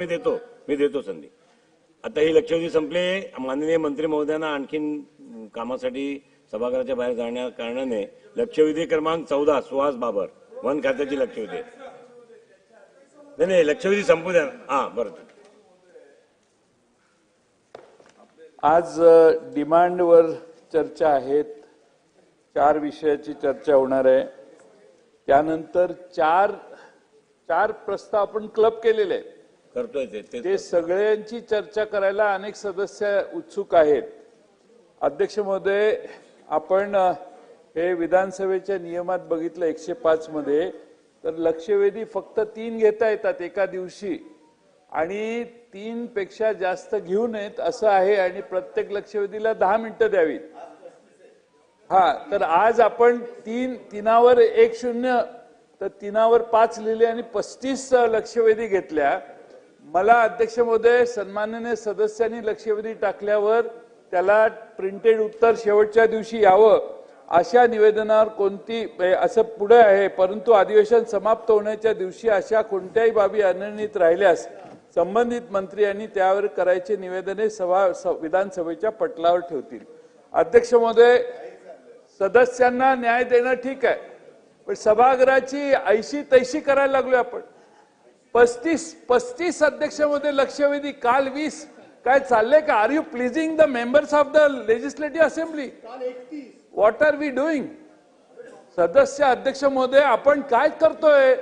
मी देतो संधी। आता ही लक्षवेधी संपले। माननीय मंत्री महोदयांना आणखीन कामासाठी सभागृहाच्या बाहेर जाण्या कारणाने लक्षवेधी क्रमांक 14 सुहास बाबर वन खात्याची लक्षवेधी नाही लक्षवेधी संपू द्या। हा बरं। आज डिमांडवर चर्चा आहेत, 4 विषयाची चर्चा होणार आहे। त्यानंतर चार प्रस्ताव आपण क्लब केलेले आहेत, करतोय ते सगळ्यांची चर्चा करायला अनेक सदस्य उत्सुक आहेत। अध्यक्ष महोदय, आपण हे विधानसभेच्या नियमात बघितलं 105 मध्ये, तर लक्षवेधी फक्त 3 घेता येतात एका दिवशी आणि 3 पेक्षा जास्त घेऊ नयेत असं आहे आणि प्रत्येक लक्षवेधीला 10 मिनिटं द्यावीत। हा, तर आज आपण 3वर 1-0 तर 3वर 5 लिहिले आणि 35 लक्षवेधी घेतल्या। मला अध्यक्ष महोदय, सन्माननीय सदस्यांनी लक्षवेधी टाकल्यावर त्याला प्रिंटेड उत्तर शेवटच्या दिवशी यावं अशा निवेदनावर कोणती असं पुढे आहे, परंतु अधिवेशन समाप्त होण्याच्या दिवशी अशा कोणत्याही बाबी अनिर्णित राहिल्यास संबंधित मंत्री यांनी त्यावर करायचे निवेदने विधानसभेच्या पटलावर ठेवतील। अध्यक्ष महोदय, सदस्यांना न्याय देणं ठीक आहे, पण सभागृहाची ऐशी तैशी करायला लागलोय आपण। 35 अध्यक्ष महोदय लक्षवेधी, काल 20। काय चाललंय का? Are you pleasing the members of the legislative assembly? What are we doing? सदस्य अध्यक्ष महोदय, आपण काय करतोय?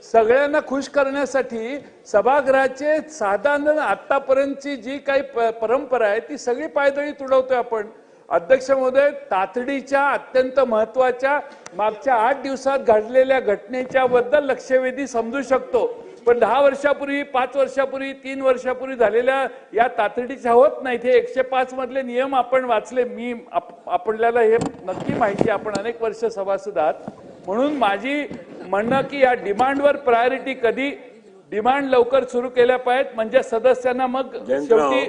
सगळ्यांना खुश करण्यासाठी सभागृहाचे साधारण आतापर्यंतची जी काही परंपरा आहे ती सगळी पायदळी तुडवतोय आपण। अध्यक्ष महोदय, तातडीच्या अत्यंत महत्वाच्या मागच्या 8 दिवसात घडलेल्या घटनेच्या बद्दल लक्षवेधी समजू शकतो, पण 10 वर्षापूर्वी, 5 वर्षापूर्वी, 3 वर्षापूर्वी झालेल्या या तातडीच्या होत नाहीत। हे 105 मधले नियम आपण वाचले, आपल्याला हे नक्की माहिती, आपण अनेक वर्ष सभासद आहात। म्हणून माझी म्हणणं की या डिमांडवर प्रायोरिटी कधी, डिमांड लवकर सुरू केल्या पाहिजेत, म्हणजे सदस्यांना मग शेवटी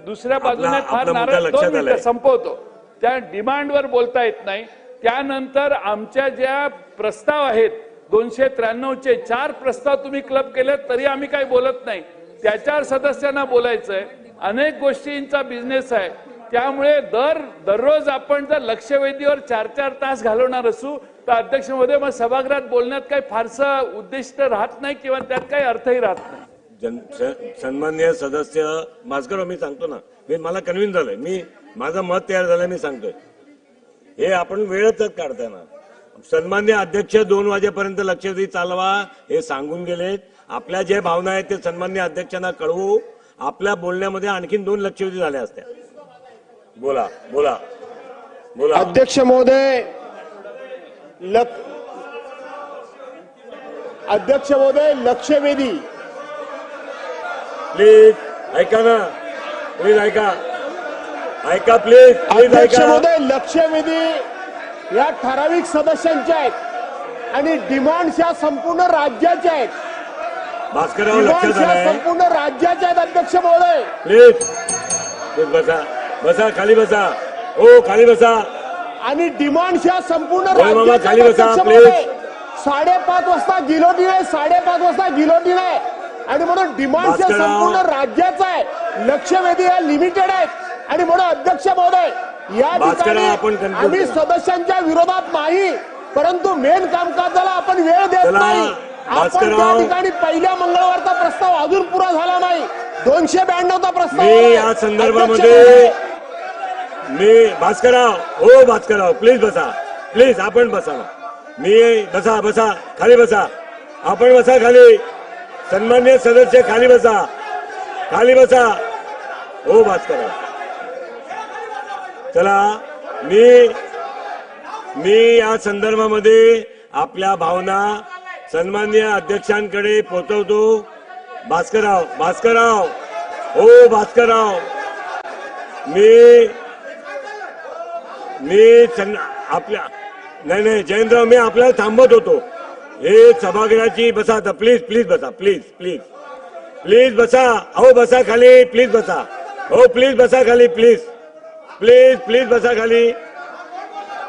दुसऱ्या बाजूने फार नाराज 2 मिनिटं संपवतो, त्या डिमांडवर बोलता येत नाही। त्यानंतर आमच्या ज्या प्रस्ताव आहेत 293चे 4 प्रस्ताव तुम्ही क्लब केले तरी आम्ही काही बोलत नाही, त्याच्यावर सदस्यांना बोलायचंय। अनेक गोष्टींचा बिझनेस आहे, त्यामुळे दररोज आपण जर लक्षवेधीवर 4-4 तास घालवणार असू तर अध्यक्ष महोदय, मग सभागृहात बोलण्यात काही फारसं उद्दिष्ट राहत नाही किंवा त्यात काही अर्थही राहत नाही। सन्माननीय सदस्य भास्कर, मी सांगतो ना, मला कन्व्हिन्स झालंय, मी माझं मत तयार झालं, मी सांगतोय हे आपण वेळच काढताय ना। सन्माननीय अध्यक्ष 2 वाजेपर्यंत लक्षवेधी चालवा हे सांगून गेलेत। आपल्या जे भावना आहेत ते सन्माननीय अध्यक्षांना कळवू। आपल्या बोलण्यामध्ये आणखीन 2 लक्षवेधी झाल्या असत्या। बोला बोला बोला। अध्यक्ष महोदय, लक्षवेधी प्लीज ऐका ना, प्लीज ऐका प्लीज अध्यक्ष महोदय, लक्षवेधी या ठराविक सदस्यांच्या आहेत आणि डिमांड्स या संपूर्ण राज्याच्या आहेत। भास्करराव लक्षात आलंय, संपूर्ण राज्याच्या आहेत अध्यक्ष महोदय। प्लीज बसा खाली बसा, हो खाली बसा। आणि डिमांड्स या संपूर्ण राज्याच्या खाली बसा प्लीज। 5:30 वाजता गिलोटिन आहे, 5:30 वाजता गिलोटिन आहे आणि म्हणून डिमांड्स या संपूर्ण राज्याचा आहे, लक्षवेधी या लिमिटेड आहेत आणि म्हणून अध्यक्ष महोदय या ठिकाणी आम्ही सदस्यांच्या विरोधात नाही, परंतु मेन कामकाजाला आपण वेळ देत नाही। आपण त्या ठिकाणी पहिल्या मंगळवारचा प्रस्ताव अजून पुरा झाला नाही, 292चा प्रस्ताव या संदर्भामध्ये मी भास्करराव प्लीज बसा, प्लीज आपण बसा ना, बसा खाली बसा, आपण बसा खाली। सन्मान्य सदस्य खाली बसा हो भास्करराव। चला, मी या संदर्भामध्ये आपल्या भावना सन्मान्य अध्यक्षांकडे पोहोचवतो। भास्करराव हो भास्करराव, मी आपल्या नाही जयंतराव, मी आपल्याला थांबवत होतो। हे सभागृहाची बसा आता, प्लीज बसा, प्लीज बसा, अहो बसा खाली, प्लीज बसा, हो प्लीज बसा खाली, प्लीज बसा खाली।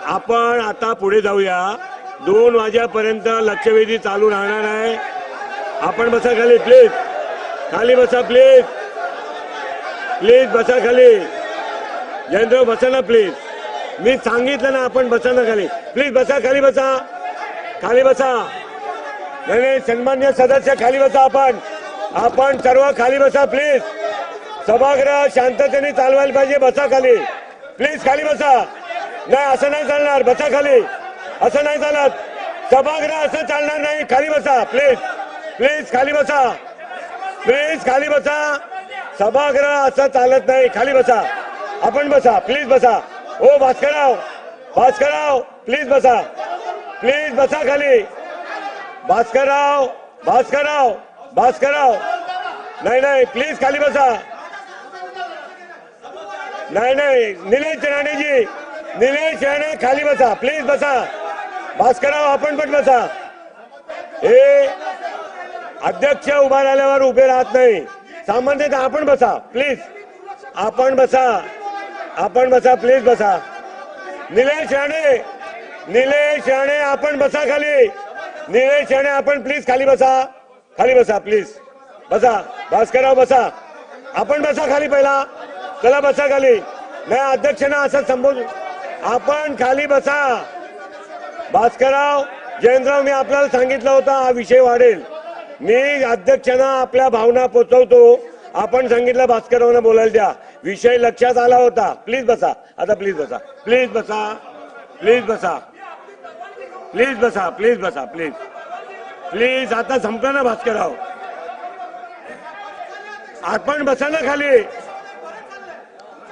आपण आता पुढे जाऊया, 2 वाजेपर्यंत लक्षवेधी चालू राहणार आहे। आपण बसा खाली, प्लीज खाली बसा प्लीज, प्लीज बसा खाली. जयंतराव बसा ना प्लीज. मी सांगितलं ना आपण बसा ना खाली. प्लीज बसा, खाली बसा, खाली बसा. नाही नाही, सन्मान्य सदस्य खाली बसा. आपण सर्व खाली बसा प्लीज. सभागृह शांततेने चालवायला पाहिजे. बसा खाली प्लीज, खाली बसा. नाही असं नाही चालणार, बसा खाली. असं नाही चालत, सभागृह असं चालणार नाही. खाली बसा प्लीज, प्लीज खाली बसा, प्लीज खाली बसा. सभागृह असं चालत नाही, खाली बसा. आपण बसा प्लीज, बसा. ओ भास्करराव, भास्करराव प्लीज बसा, प्लीज बसा खाली. भास्करराव, भास्करराव, भास्करराव, नाही नाही प्लीज खाली बसा. नाही नाही, निलेश राणेजी, निलेश राणे खाली बसा प्लीज, बसा. भास्करराव आपण पण बसा. हे अध्यक्ष उभा राहिल्यावर उभे राहत नाही. सामान्यतः आपण बसा प्लीज, आपण बसा, आपण बसा प्लीज, बसा. निलेश राणे, निलेश राणे आपण बसा खाली. निलेश राणे आपण प्लीज खाली बसा, खाली बसा प्लीज, बसा. भास्करराव बसा, आपण बसा खाली पहिला. चला बसा खाली. नाही अध्यक्षांना असं संबोध, आपण खाली बसा. भास्करराव, जयंतराव, मी आपल्याला सांगितलं होतं हा विषय वाढेल. मी अध्यक्षांना आपल्या भावना पोचवतो. आपण सांगितलं भास्कररावना बोलायला द्या. विषय लक्षात आला होता. प्लीज बसा आता, प्लीज बसा, प्लीज बसा, प्लीज बसा, प्लीज बसा, प्लीज बसा, प्लीज प्लीज. आता संपलं ना भास्करराव, आपण बसा ना खाली.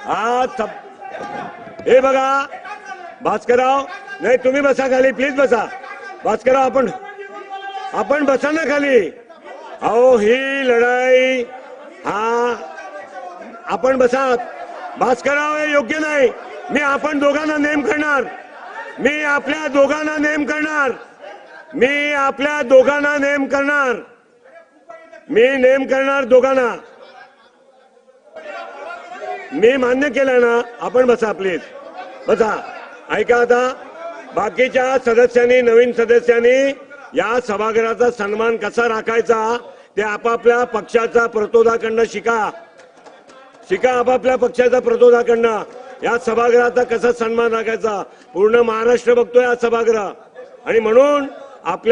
हा हे बघा भास्करराव, नाही तुम्ही बसा खाली प्लीज, बसा. भास्करराव आपण बसा ना खाली. अहो ही लढाई, हा आपण बसा. भास्करराव हे योग्य नाही. मी आपण दोघांना नेम करणार, मी आपल्या दोघांना नेम करणार, मी आपल्या दोघांना नेम करणार, मी नेम करणार दोघांना. मी मान्य केलं ना. आपण बसा प्लीज, बसा. ऐका आता, बाकीच्या सदस्यांनी, नवीन सदस्यांनी या सभागृहाचा सन्मान कसा राखायचा ते आपापल्या पक्षाचा प्रतोदाकडनं शिका. आपापल्या पक्षाचा प्रतोदाकडनं या सभागृहाचा कसा सन्मान राखायचा. पूर्ण महाराष्ट्र बघतोय हा सभागृह, आणि म्हणून आपल्या